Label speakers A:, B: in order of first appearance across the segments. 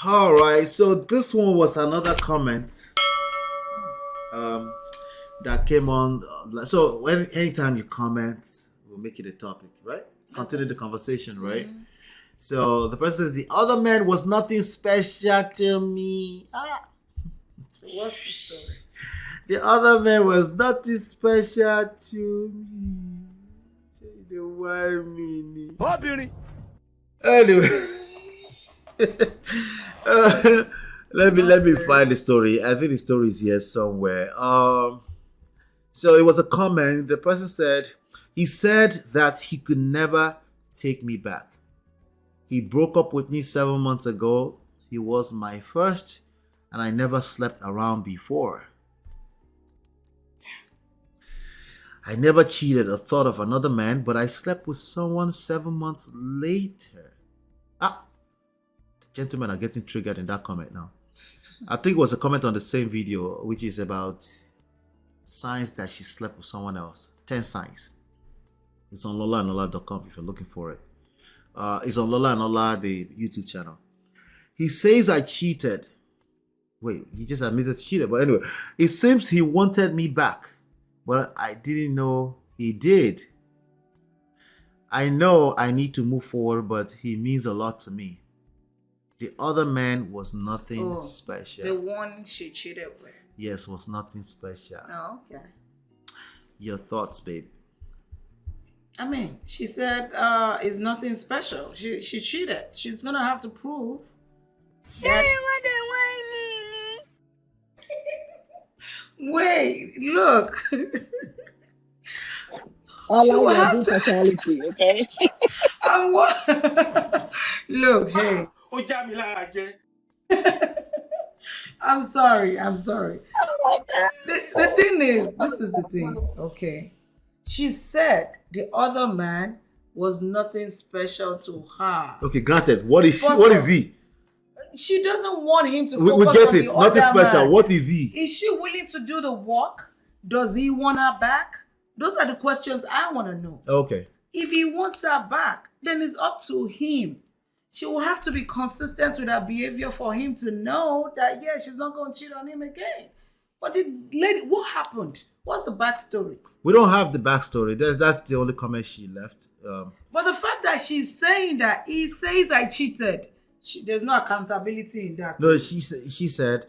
A: All right, so this one was another comment um, that came on. So anytime you comment, we'll make it a topic, right? Continue the conversation, right? So the person says the other man was nothing special to me.
B: So what's the story?
A: The other man was nothing special to me. The one minute. Anyway, let me find the story. I think the story is here somewhere. So it was a comment. The person said he said that he could never take me back. He broke up with me 7 months ago. He was my first, and I never slept around before. I never cheated or thought of another man, but I slept with someone 7 months later. The gentlemen are getting triggered in that comment now. I think it was a comment on the same video, which is about signs that she slept with someone else. 10 signs. It's on lolaola.com if you're looking for it. It's on Lola Ola, the YouTube channel. He says I cheated. Wait, he just admitted he cheated. But anyway, it seems he wanted me back. But I didn't know he did. I know I need to move forward, but he means a lot to me. The other man was nothing special.
B: The one she cheated with.
A: Yes, was nothing special.
B: Oh, okay.
A: Your thoughts, babe?
B: I mean, she said it's nothing special. She cheated. She's gonna have to prove that. Wait, look.
C: All I want is fatality, okay?
B: I'm what? Look, hey. I'm sorry.
C: Oh my God.
B: The thing is, this is the thing, okay? She said the other man was nothing special to her.
A: Okay, granted. What is she? What is he?
B: She doesn't want him to
A: We
B: focus
A: get
B: on
A: it.
B: the
A: Nothing
B: other
A: special.
B: man.
A: What is he?
B: Is she willing to do the work? Does he want her back? Those are the questions I want to know.
A: Okay.
B: If he wants her back, then it's up to him. She will have to be consistent with her behavior for him to know that, yeah, she's not going to cheat on him again. But the lady, what happened? What's the backstory?
A: We don't have the backstory. That's the only comment she left.
B: But the fact that she's saying that he says I cheated, there's no accountability in that.
A: No, she said,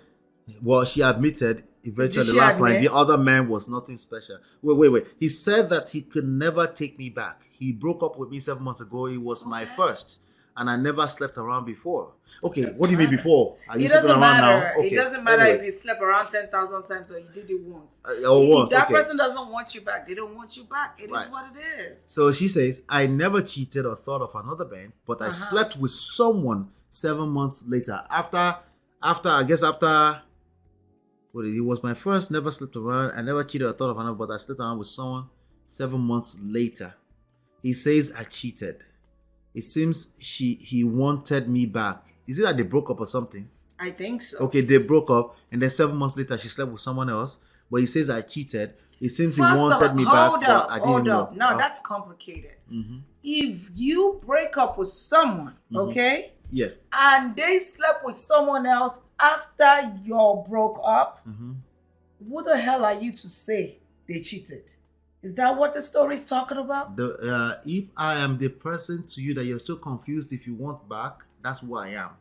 A: well, she admitted eventually
B: Did
A: the
B: she
A: last line,
B: admit?
A: the other man was nothing special. Wait. He said that he could never take me back. He broke up with me 7 months ago. He was my first, and I never slept around before. Okay, what do you mean before? Are you
B: It
A: sleeping
B: doesn't
A: around
B: matter.
A: now? Okay.
B: It doesn't matter
A: Anyway.
B: if you slept around 10,000 times or you did it once.
A: Once,
B: If that
A: okay.
B: person doesn't want you back, they don't want you back. It is
A: Right.
B: what it is.
A: So she says, I never cheated or thought of another man, but I slept with someone 7 months later. After he was my first, never slept around. I never cheated or thought of another, but I slept around with someone 7 months later. He says I cheated. It seems he wanted me back. Is it that they broke up or something?
B: I think so.
A: Okay, they broke up, and then 7 months later she slept with someone else. But he says I cheated. It seems he wanted me back, but I didn't know.
B: No, that's complicated. If you break up with someone, okay,
A: Yeah.
B: and they slept with someone else after you broke up, who the hell are you to say they cheated? Is that what the story is talking about?
A: If I am the person to you that you're still confused if you want back, that's who I am.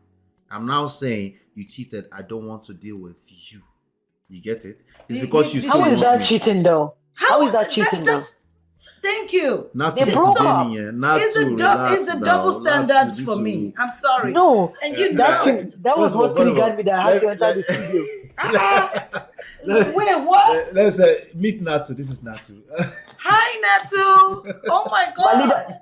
A: I'm now saying you cheated. I don't want to deal with you. You get it? It's because you still
C: How is
A: want
C: that
A: me.
C: cheating though? How is that cheating though?
B: Thank you.
A: Not
C: They
A: to
C: broke up.
B: It's a double standards for me. I'm sorry.
C: No,
B: And you
C: that was what triggered me that I had to enter the studio.
B: Wait, what?
A: Let's meet Natu. This is Natu.
B: Hi, Natu. Oh my God.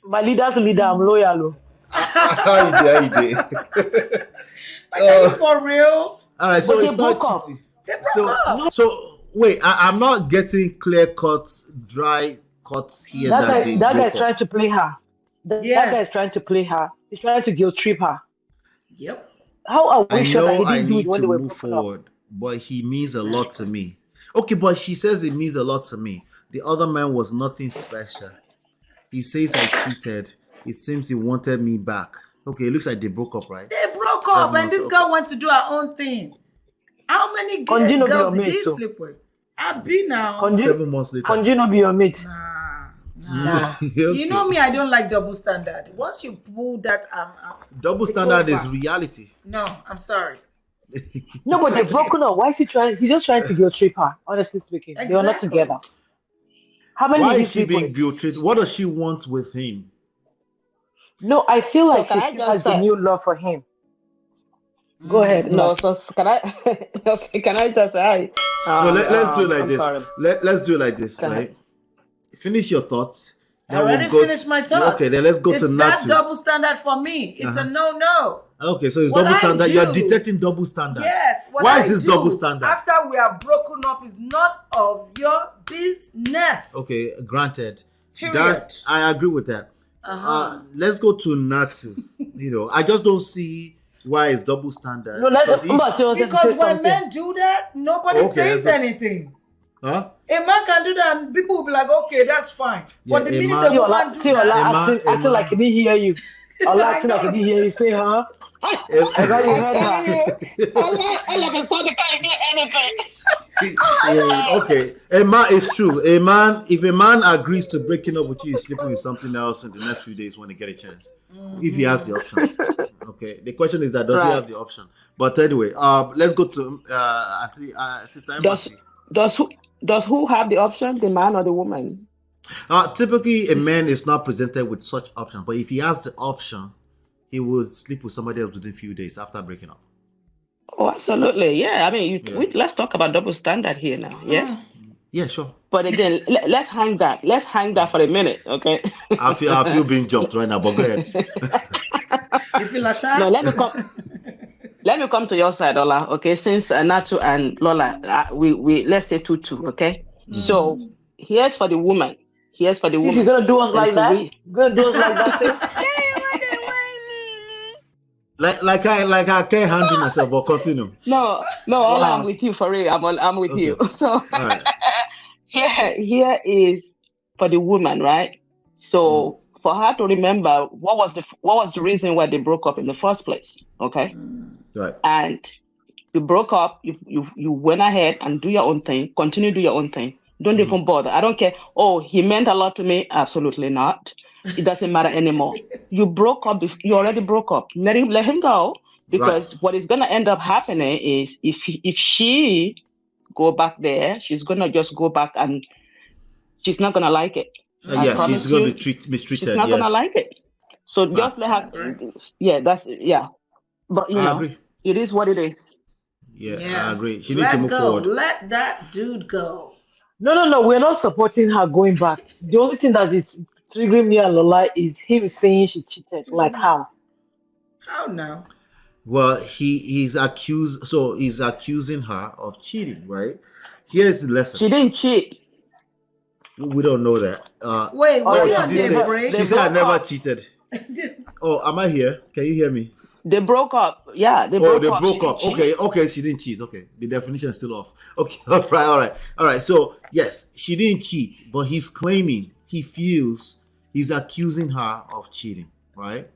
C: My leader's leader, I'm loyal.
A: How you did?
B: Like, are you for real?
A: All right, so
C: But
A: it's
C: they
A: not
C: broke up.
A: cheating.
B: They broke up.
A: So wait, I'm not getting clear cuts, dry cuts here.
C: That
A: they
C: guy
A: broke
C: is
A: up.
C: trying to play her. That guy is trying to play her. He's trying to guilt trip her.
B: Yep.
C: How are we
A: I
C: sure that
A: know
C: he
A: I
C: didn't do
A: need
C: it when
A: to
C: they were
A: move
C: broken up?
A: forward, but he means a lot to me. Okay, but she says it means a lot to me. The other man was nothing special. He says I cheated. It seems he wanted me back. Okay, it looks like they broke up, right?
B: They broke broke
A: 7
B: up and
A: months,
B: this
A: okay.
B: girl went to do her own thing. How many
C: Conji no be
B: girls
C: your
B: did
C: mate,
B: he
C: so.
B: sleep with? I be now.
C: Conji,
A: 7 months later.
C: Conji no be your mate.
B: Nah. You know me, I don't like double standard. Once you pull that,
A: Double
B: it's
A: standard
B: over.
A: is reality.
B: No, I'm sorry.
C: No, but they're broken up. Why is he trying? He's just trying to guilt trip her. Honestly speaking, they are not
B: Exactly.
C: together. How many
A: Why
C: did he
A: is she
C: sleep
A: being
C: with?
A: guilt-tripped? What does she want with him?
C: No, I feel
D: So
C: like
D: can
C: she
D: I
C: still
D: just
C: has a
D: say?
C: new love for him. Go ahead,
D: No,
C: Lassie.
D: so can I? Okay, can I just say?
A: No, let's do it like
D: I'm
A: this.
D: sorry.
A: Let's do it like this,
D: Go ahead.
A: right? Finish your thoughts.
B: I
A: Then
B: already
A: we'll
B: finished my thoughts.
A: Okay, then let's go
B: it's
A: to
B: that
A: Natu.
B: double standard for me. It's a no.
A: Okay, so it's
B: What
A: double
B: I
A: standard. You are
B: do-
A: detecting double standard.
B: Yes. What
A: Why
B: I
A: is this
B: do
A: double standard?
B: after we have broken up is none of your business.
A: Okay, granted.
B: Period.
A: I agree with that. Let's go to Natu. I just don't see why it's double standard.
C: No, let's
A: Because
B: Because when men do that, nobody
A: Okay,
B: says
A: that's-
B: anything.
A: huh?
B: A man can do that and people will be like, okay, that's fine.
A: Yeah,
B: But the
A: a
B: minute
A: man-
B: a woman do
C: See Ola
B: that,
C: acting like he didn't hear you. Ola
B: I
C: acting like he
B: know.
C: didn't hear you. Say, huh? I thought you heard her.
D: All of a sudden, can't hear anything.
A: Yeah, okay. A man is true. If a man agrees to breaking up with you, he's sleeping with something else in the next few days when he get a chance. If he has the option. Okay. The question is that does he
C: Right.
A: have the option? But anyway, let's go to Sister Embassy.
D: Does who have the option, the man or the woman?
A: Typically, a man is not presented with such option, but if he has the option, he will sleep with somebody else within a few days after breaking up.
D: Oh, absolutely. Yeah. I mean, let's talk about double standard here now. Yes.
A: Yeah, sure.
D: But again, let's hang that. Let's hang that for a minute, okay?
A: I feel being jumped right now, but go ahead.
B: you feel attacked?
D: No, let me come. Let me come to your side, Ola. Okay, since Natu and Lola, we let's say 2-2. Okay. So here's for the woman. Here's for the
C: Sis,
D: woman.
C: you're gonna do us like
D: so
C: that?
D: we-
C: You're gonna do us like that, sis?
A: Like I can't handle myself, but continue.
D: No, Ola, I'm with you for real. I'm with you. So
A: All right.
D: here is for the woman, right? So for her to remember what was the reason why they broke up in the first place, okay?
A: Right.
D: And you broke up, you went ahead and do your own thing, continue to do your own thing. Don't even bother. I don't care. Oh, he meant a lot to me. Absolutely not. It doesn't matter anymore. You broke up. You already broke up. Let him go, because what is gonna end up happening is if she go back there, she's gonna just go back and she's not gonna like it. I
A: Yeah,
D: promise
A: she's going
D: you,
A: to be mistreated.
D: she's not
A: Yes.
D: gonna like it. So just
A: Facts.
D: let her. Yeah. But you
A: I
D: know,
A: agree.
D: it is what it is.
A: Yeah, I agree. She needs to
B: Let
A: move
B: go.
A: forward.
B: Let that dude go.
C: No. We're not supporting her going back. The only thing that is triggering me and Lola is him saying she cheated. Like how?
B: How now?
A: Well, he's accusing her of cheating, right? Here's the lesson.
D: She didn't cheat.
A: We don't know that.
B: Wait,
C: Oh,
B: what
C: yeah,
B: on
A: she did
B: the
A: say
B: break?
A: she said I
D: broke
A: never
D: up.
A: cheated. Oh, am I here? Can you hear me?
D: They broke up. Yeah, they
A: Oh,
D: broke
A: they
D: up.
A: broke
D: She
A: up.
D: didn't cheat.
A: Okay, she didn't cheat. Okay, the definition is still off. Okay, all right. So yes, she didn't cheat, but he's claiming he feels he's accusing her of cheating, right?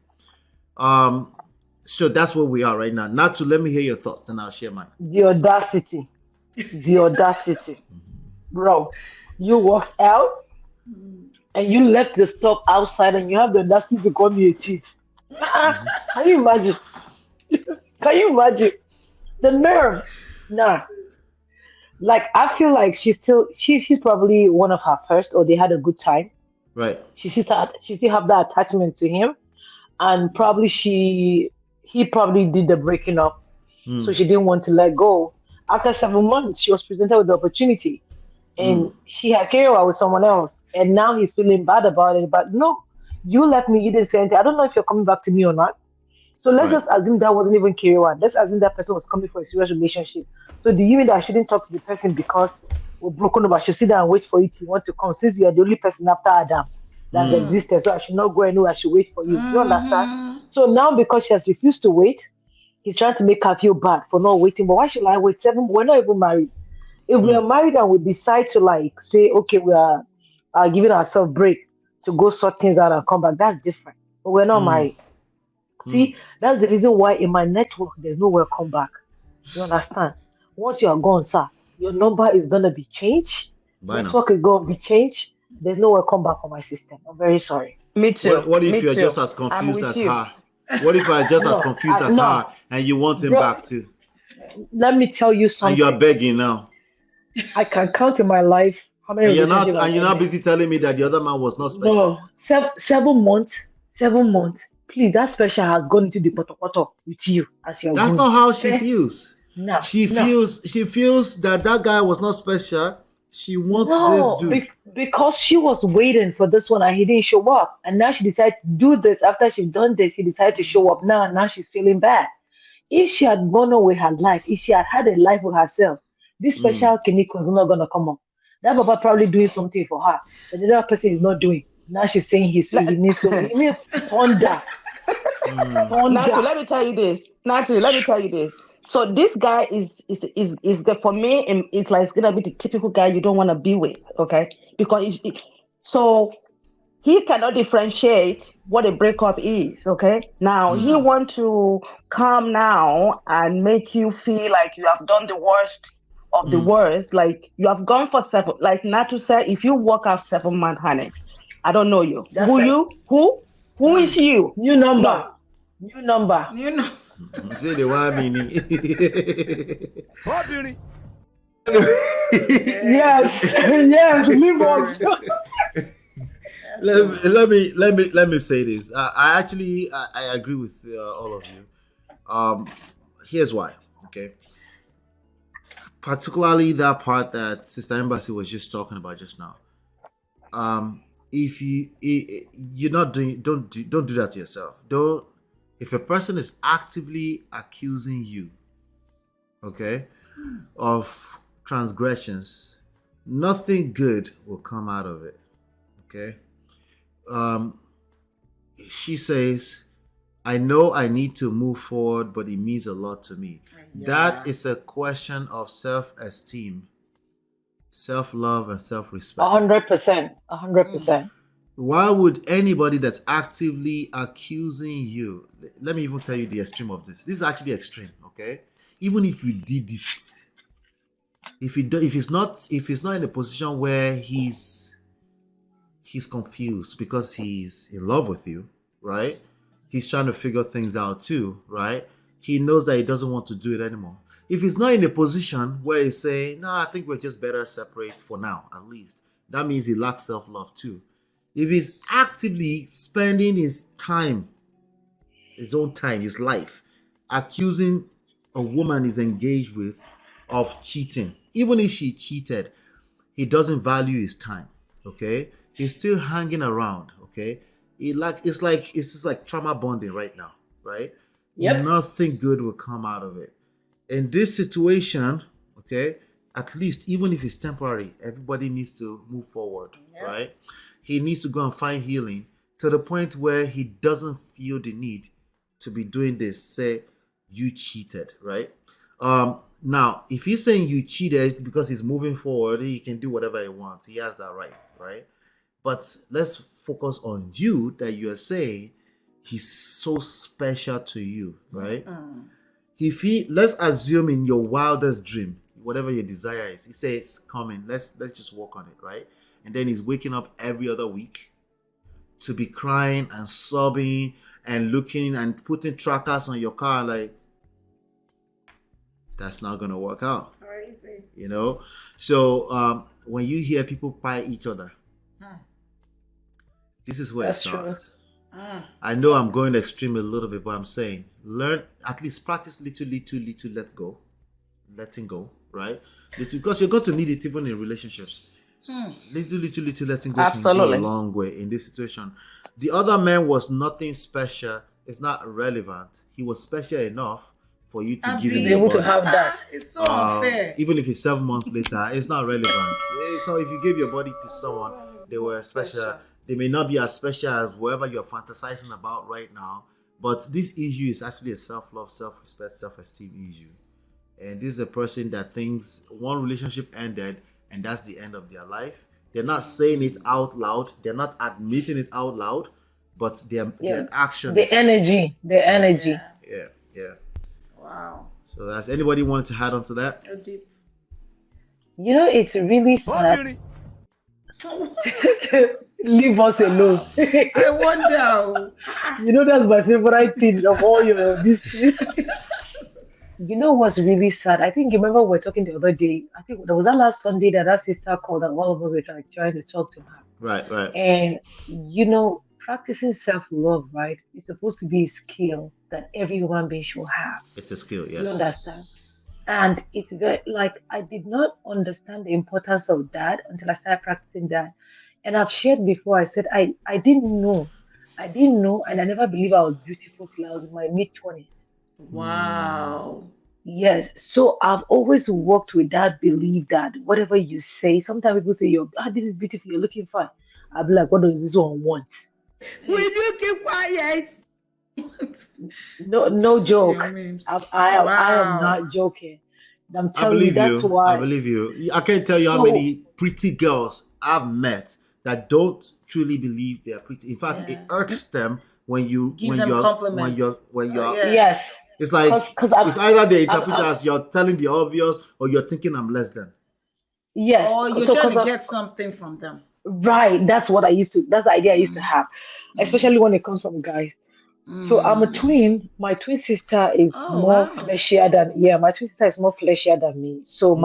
A: So that's where we are right now. Not to let me hear your thoughts, then I'll share mine.
C: The audacity. The audacity. Bro, you walk out and you left the stuff outside and you have the audacity to call me a thief. Can you imagine? Can you imagine? The nerve. Nah. Like, I feel like she's probably one of her first, or they had a good time.
A: Right.
C: She still have that attachment to him, and probably he probably did the breaking up, so she didn't want to let go. After 7 months, she was presented with the opportunity, and she had carried out with someone else, and now he's feeling bad about it. But no, you left me, you didn't say anything. I don't know if you're coming back to me or not. So let's just assume that wasn't even carried. Let's assume that person was coming for a serious relationship. So do you mean that I shouldn't talk to the person because we're broken up? I should sit down and wait for you to want to come, since you are the only person after Adam that existed. So I should not go anywhere. I should wait for you. You understand? So now, because she has refused to wait, he's trying to make her feel bad for not waiting. But why should I wait? We're not even married. If we are married and we decide to say, okay, we are giving ourselves break to go sort things out and come back, that's different. But we're not married. See, that's the reason why in my network there's no welcome back. You understand? Once you are gone, sir, your number is gonna be changed.
A: Bye now.
C: Network is gonna be changed. There's no welcome back on my system. I'm very sorry.
D: Me too.
A: What if
D: Me
A: you're
D: too.
A: just as
D: I'm
A: confused
D: with
A: as
D: you.
A: her? What if you're just as
C: No,
A: confused as
C: no,
A: her and you want him
C: bro.
A: back too?
C: Let me tell you
A: And you are
C: something.
A: begging now.
C: I can count in my life how many relationships I've
A: You're not
C: ended.
A: busy telling me that the other man was not special.
C: No, 7 months, 7 months. Please, that special has gone into the potopoto with you as you're
A: That's
C: going.
A: not how she
C: Eh?
A: feels.
C: No,
A: She
C: no,
A: feels that guy was not special. She wants this
C: no.
A: dude.
C: Because she was waiting for this one and he didn't show up. And now she decided to do this. After she's done this, he decided to show up now. And now she's feeling bad. If she had gone on with her life, if she had had a life with herself, this
A: Mm.
C: special clinic was not going to come up. That papa probably doing something for her that the other person is not doing. Now she's saying he needs so. You mean ponder,
A: Mm.
D: Natu,
C: ponder.
D: let me tell you this. Natu, let me tell you this. So this guy is the for me it's like gonna be the typical guy you don't want to be with, okay? Because so he cannot differentiate what a breakup is, okay? Now he
A: Mm.
D: want to come now and make you feel like you have done the worst of the
A: Mm.
D: worst. Like you have gone for seven. Like Natu said, if you work out 7 months, honey, I don't know you.
C: That's it.
D: Who is you?
C: New number.
D: No.
C: New number.
B: You know.
A: Say the one meaning.
C: Yes, yes. Move on.
A: Let me say this. I actually I agree with all of you. Here's why. Okay, particularly that part that Sister Embassy was just talking about just now. If you're not doing, don't do that to yourself. Don't. If a person is actively accusing you, okay, of transgressions, nothing good will come out of it. Okay. Um, she says, I know I need to move forward, but it means a lot to me. That
B: Yeah.
A: is a question of self-esteem, self-love, and self-respect.
C: 100%. 100%.
A: Why would anybody that's actively accusing you, let me even tell you the extreme of this. This is actually extreme, okay? Even if you did it, if he's not in a position where he's confused because he's in love with you, right? He's trying to figure things out too, right? He knows that he doesn't want to do it anymore. If he's not in a position where he's saying, no, I think we're just better separate for now, at least, that means he lacks self-love too. If he's actively spending his time, his own time, his life, accusing a woman he's engaged with of cheating, even if she cheated, he doesn't value his time. Okay, he's still hanging around. Okay, it's just like trauma bonding right now, right?
C: Yep.
A: Nothing good will come out of it. In this situation, okay, at least even if it's temporary, everybody needs to move forward, right? He needs to go and find healing to the point where he doesn't feel the need to be doing this. Say you cheated, right? Now, if he's saying you cheated it's because he's moving forward, he can do whatever he wants. He has that right, right? But let's focus on you that you are saying he's so special to you, right? If he, let's assume in your wildest dream, whatever your desire is, he says, "Come in, let's just work on it," right? And then he's waking up every other week to be crying and sobbing and looking and putting trackers on your car, like that's not gonna work out.
B: Crazy.
A: You know, so when you hear people pie each other, this is where
C: That's
A: it
C: true.
A: starts. I know I'm going extreme a little bit, but I'm saying learn, at least practice little letting go, right? Because you're going to need it even in relationships. Little letting go can go a
D: Absolutely.
A: long way in this situation. The other man was nothing special. It's not relevant. He was special enough for you to give
C: To
A: him
C: be
A: your
C: able to
A: body.
C: have that.
B: It's so unfair.
A: Even if it's 7 months later, it's not relevant. So if you give your body to someone, they were special. They may not be as special as whoever you're fantasizing about right now. But this issue is actually a self-love, self-respect, self-esteem issue. And this is a person that thinks one relationship ended and that's the end of their life. They're not saying it out loud. They're not admitting it out loud. but their
C: Yeah.
A: actions.
C: The energy. The energy.
B: Yeah.
A: Yeah.
B: Wow.
A: So has anybody wanted to add on to that?
B: So deep.
C: You know, it's really sad. Leave us alone.
B: I wonder.
C: You know, that's my favorite thing of all your this. You know what's really sad? I think you remember we were talking the other day. I think there was that last Sunday that sister called and all of us were trying to talk to her.
A: Right.
C: And you know, practicing self-love, right? It's supposed to be a skill that every human being should have.
A: It's a skill,
C: You
A: yes.
C: understand? And it's very like I did not understand the importance of that until I started practicing that. And I've shared before, I said I didn't know. I didn't know, and I never believed I was beautiful till I was in my mid 20s.
B: Wow.
C: Yes, so I've always worked with that belief that whatever you say, sometimes people say this is beautiful, you're looking fine. I'll be like, what does this one want?
B: Will you keep quiet?
C: No, no
B: That's
C: joke.
B: your memes.
C: I am
B: Wow.
C: not joking. I'm
A: I
C: telling you,
A: believe
C: that's
A: you. I
C: why.
A: believe you. I can't tell you how
C: So
A: many pretty girls I've met that don't truly believe they're pretty. In fact, it
B: Yeah.
A: irks them when you
B: Give
A: when
B: them
A: you're
B: compliments.
A: when you're.
B: Yeah.
C: yes,
A: It's like
C: because
A: it's either they interpret it
C: I've
A: as you're telling the obvious or you're thinking I'm less than.
C: yes,
B: Or you're
C: so
B: trying
C: because
B: to get something from them.
C: right, that's what I used to. That's the idea I used to have,
B: Mm.
C: especially when it comes from guys. So I'm a
B: Mm.
C: twin. My twin sister is
B: Oh
C: more
B: wow.
C: fleshier than yeah. My twin sister is more fleshier than me. So
A: Mm,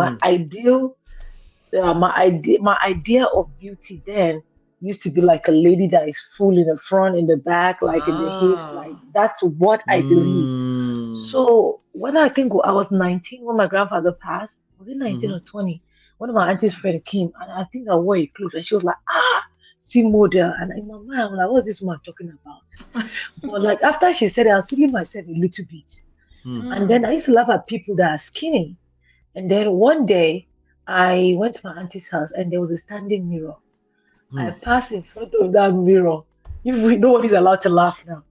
C: my idea of beauty then used to be like a lady that is full in the front, in the back, like in the hips. Like
B: Ah.
C: that's what I believe.
A: mm,
C: So when I think I was 19 when my grandfather passed, was it 19
A: mm-hmm.
C: or 20? One of my auntie's friend came and I think I wore a clothes and she was like, see model. And in my mind, I'm like, what's this woman talking about? But like after she said it, I was feeling myself a little bit.
A: Mm,
C: And then I
B: Mm.
C: used to laugh at people that are skinny. And then one day I went to my auntie's house and there was a standing mirror. I
A: mm.
C: passed in front of that mirror. If nobody's allowed to laugh now.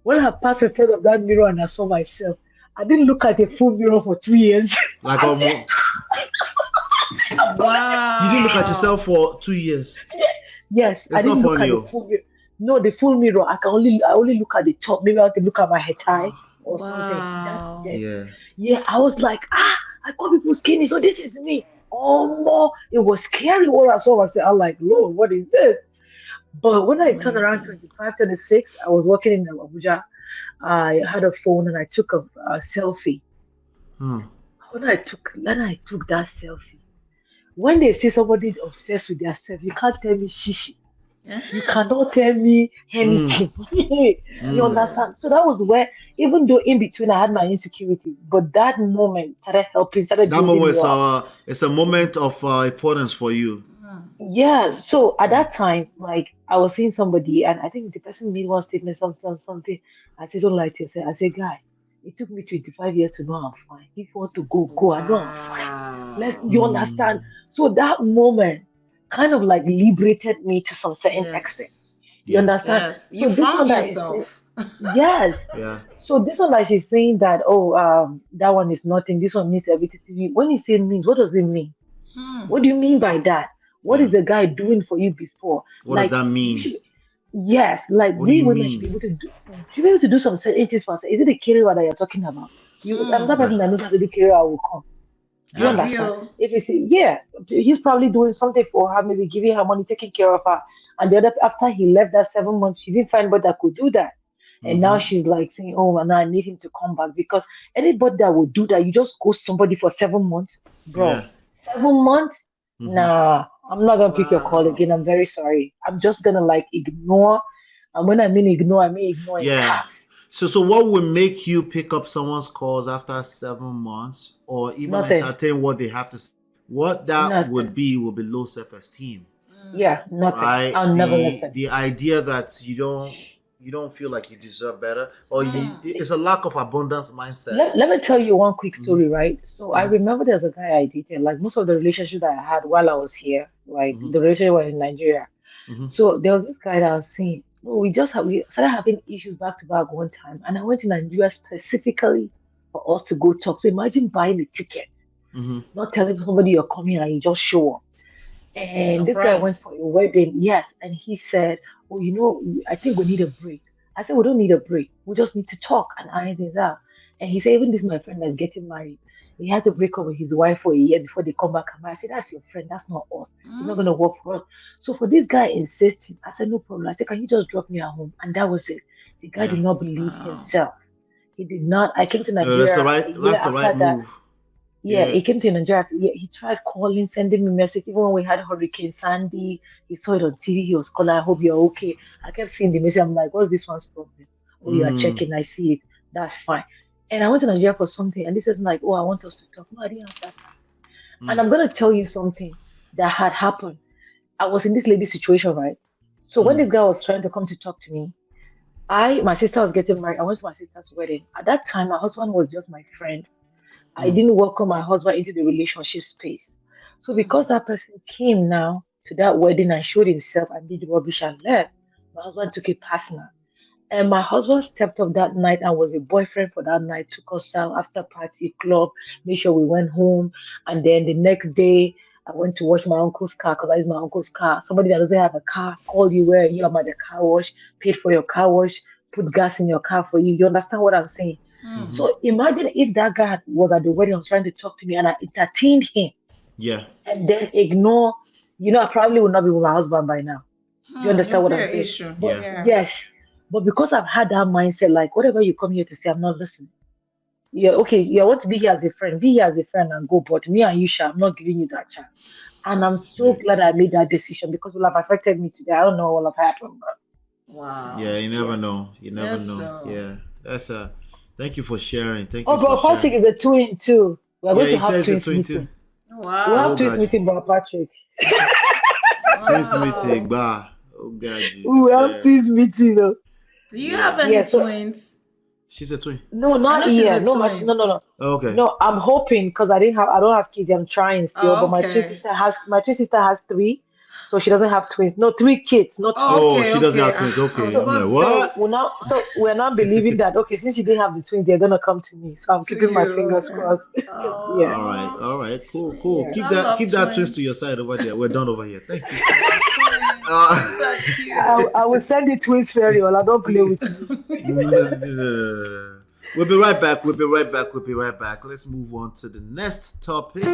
C: When I passed in front of that mirror and I saw myself, I didn't look at the full mirror for 2 years.
A: Like you didn't look at
B: Wow.
A: yourself for 2 years.
C: Yes, I
A: It's not
C: didn't look
A: funny.
C: at the full mirror. No, the full mirror. I only look at the top. Maybe I can look at my head tie or something. That's
B: Wow.
C: it.
A: Yeah.
C: Yeah, I was like, I call people skinny, so this is me. Oh more, it was scary when I saw myself. I'm like, Lord, what is this? But when I turned around
B: Amazing.
C: 25, 26, I was working in Abuja. I had a phone and I took a selfie.
A: Hmm.
C: When I took that selfie, when they say somebody's obsessed with their self, you can't tell me shishi. You
B: Uh-huh.
C: cannot tell me
A: Mm,
C: anything. You
B: Yes,
A: mm.
B: sir.
C: understand? So that was where, even though in between I had my insecurities, but that moment started
A: That
C: building
A: moment
C: me
A: is
C: up.
A: it's a moment of importance for you.
B: Mm.
C: Yeah. So at
A: Mm.
C: that time, like I was seeing somebody, and I think the person made one statement, something. I said, don't lie to yourself. I said, guy, it took me 25 years to know I'm fine. If you want to go, go. I know I'm fine. You
B: Wow.
C: understand?
A: Mm.
C: So that moment kind of like liberated me to some certain extent.
B: Yes.
C: You
A: Yeah.
C: understand?
B: Yes. You
C: So this
B: found
C: one that is
B: yourself.
C: yes.
A: Yeah.
C: So this one that she's saying that that one is nothing. This one means everything to you. When you say means, what does it mean?
B: Hmm.
C: What do you mean by that? What
A: Yeah.
C: is the guy doing for you before?
A: What does
C: Like
A: that
C: you
A: mean?
C: should. Yes, like
A: What do
C: we
A: you
C: women
A: mean?
C: should be able to do some certain things for us. Is it the career that you're talking about? I'm that
B: Hmm.
C: person
A: Right.
C: that knows how to do career. I will come. Do you
A: Yeah.
B: Have
C: understand?
B: you?
C: If you say, yeah, he's probably doing something for her, maybe giving her money, taking care of her. And the other, after he left that 7 months, she didn't find anybody that could do that. And now
A: Mm-hmm.
C: she's like saying, oh, and I need him to come back because anybody that would do that, you just ghost somebody for 7 months, bro.
A: Yeah.
C: 7 months?
A: Mm-hmm.
C: Nah, I'm not gonna pick your call
B: Wow.
C: again. I'm very sorry. I'm just gonna like ignore. And when I mean ignore in
A: Yeah.
C: caps.
A: So what would make you pick up someone's calls after 7 months, or even
C: Nothing.
A: entertain what they have to? What that would
C: Nothing.
A: be low self-esteem,
C: Yeah,
B: Mm.
C: nothing.
A: right?
C: I'll never
A: The
C: listen.
A: the idea that you don't feel like you deserve better, or
C: See,
B: Mm.
A: it's a lack of abundance
C: let,
A: mindset.
C: let me tell you one quick
A: Mm-hmm.
C: story, right? So I
A: Mm-hmm.
C: remember there's a guy I dated, like most of the relationships that I had while I was here, like
A: Mm-hmm.
C: the relationship was in Nigeria.
A: Mm-hmm.
C: So there was this guy that I was seeing. Oh, we started having issues back to back one time, and I went to Nigeria specifically for us to go talk. So imagine buying a ticket,
A: Mm-hmm.
C: not telling somebody you're coming and you just show up. And this guy went
B: Surprise.
C: for a wedding, yes, and he said, "Oh, I think we need a break." I said, "We don't need a break. We just need to talk and iron things out." And he said, "Even this my friend that's getting married. He had to break up with his wife for a year before they come back." And I said, "That's your friend. That's not us. It's not
B: Mm.
C: gonna work for us." So for this guy insisting, I said, "No problem." I said, "Can you just drop me at home?" And that was it. The guy
A: Yeah.
C: did not believe
B: Wow.
C: himself. He did not. I came to
A: No, that's the
C: Nigeria a
A: right.
C: year
A: That's the
C: after
A: right
C: that.
A: move.
C: Yeah,
A: Yeah.
C: he came to Nigeria. Yeah, he tried calling, sending me message. Even when we had Hurricane Sandy, he saw it on TV. He was calling, "I hope you're okay." I kept seeing the message. I'm like, "What's this one's problem?" "Oh, you are
A: Mm.
C: checking. I see it. That's fine." And I went to Nigeria for something, and this was like, "Oh, I want us to talk." No, I didn't have that time. And
A: Mm.
C: I'm gonna tell you something that had happened. I was in this lady's situation, right? So when
A: Mm.
C: this guy was trying to come to talk to me, my sister was getting married. I went to my sister's wedding. At that time, my husband was just my friend. I
A: Mm.
C: didn't welcome my husband into the relationship space. So
B: Mm.
C: because that person came now to that wedding and showed himself and did rubbish and left, my husband took it personal. And my husband stepped up that night and was a boyfriend for that night, took us out after party club, made sure we went home. And then the next day, I went to wash my uncle's car because I use my uncle's car. Somebody that doesn't have a car called you where you are at the car wash, paid for your car wash, put gas in your car for you. You understand what I'm saying?
B: Mm.
A: Mm-hmm.
C: So imagine if that guy was at the wedding, was trying to talk to me, and I entertained him
A: Yeah.
C: and then ignore, I probably would not be with my husband by now. Do you
B: Hmm. It'll
C: understand what
B: be
C: I'm
B: an
C: saying?
B: issue.
C: But
A: Yeah.
B: Yeah.
C: yes, but because I've had that mindset, like whatever you come here to say, I'm not listening. Yeah, okay, you want to be here as a friend, be here as a friend and go. But me and you, Sha, I'm not giving you that chance. And I'm so
A: Yeah.
C: glad I made that decision because it will have affected me today. I don't know what will have happened, but
A: Yeah.
B: Wow.
A: You
C: yeah.
A: never know. You never
B: Yes,
A: know.
B: so.
A: Yeah. That's Thank you for sharing. Thank
C: Oh,
A: you for
C: bro, Patrick
A: sharing.
C: is a twin too. We're
A: Yeah.
C: going to
A: He
C: have
A: says a
C: twins
A: twin too.
C: meeting. We'll have
A: Oh
B: Wow.
C: twins
A: God.
C: meeting, bro, Patrick.
A: Twins meeting.
B: Wow.
A: Bah. Oh God. You.
C: We will have
A: Yeah.
C: twins meeting.
B: Do you
A: Yeah.
B: have
C: Yeah,
B: any
C: so
B: twins?
A: She's a twin.
C: no,
B: I know
C: not
B: she's
C: yet.
B: a
C: No,
B: twin.
C: no.
A: Oh, okay.
C: No, I'm hoping because I don't have kids. I'm trying still,
B: Oh,
C: but
B: okay.
C: my twin sister has three, so she doesn't have twins. No, three kids, not
B: Oh,
C: twins.
A: Oh,
B: okay,
A: she doesn't
B: okay.
A: have twins.
B: I was
A: Okay. I'm
B: about
A: like,
B: to
C: So
A: what?
B: say
C: we're not believing that. Okay, since you didn't have the twins, they're gonna come to me. So I'm
B: to
C: keeping my
B: you.
C: fingers
B: Okay.
C: crossed. Yeah,
A: All right.
B: Oh,
A: All right. Cool. Cool.
B: twins.
C: yeah.
B: I love
A: Keep that twins to your
B: twins.
A: side over there. We're done over here. Thank you.
B: I love twins.
A: Uh,
B: Twins are cute.
C: I will send you twins fairy. Well, I don't play with me.
A: we'll be right back. We'll be right back. We'll be right back. Let's move on to the next topic.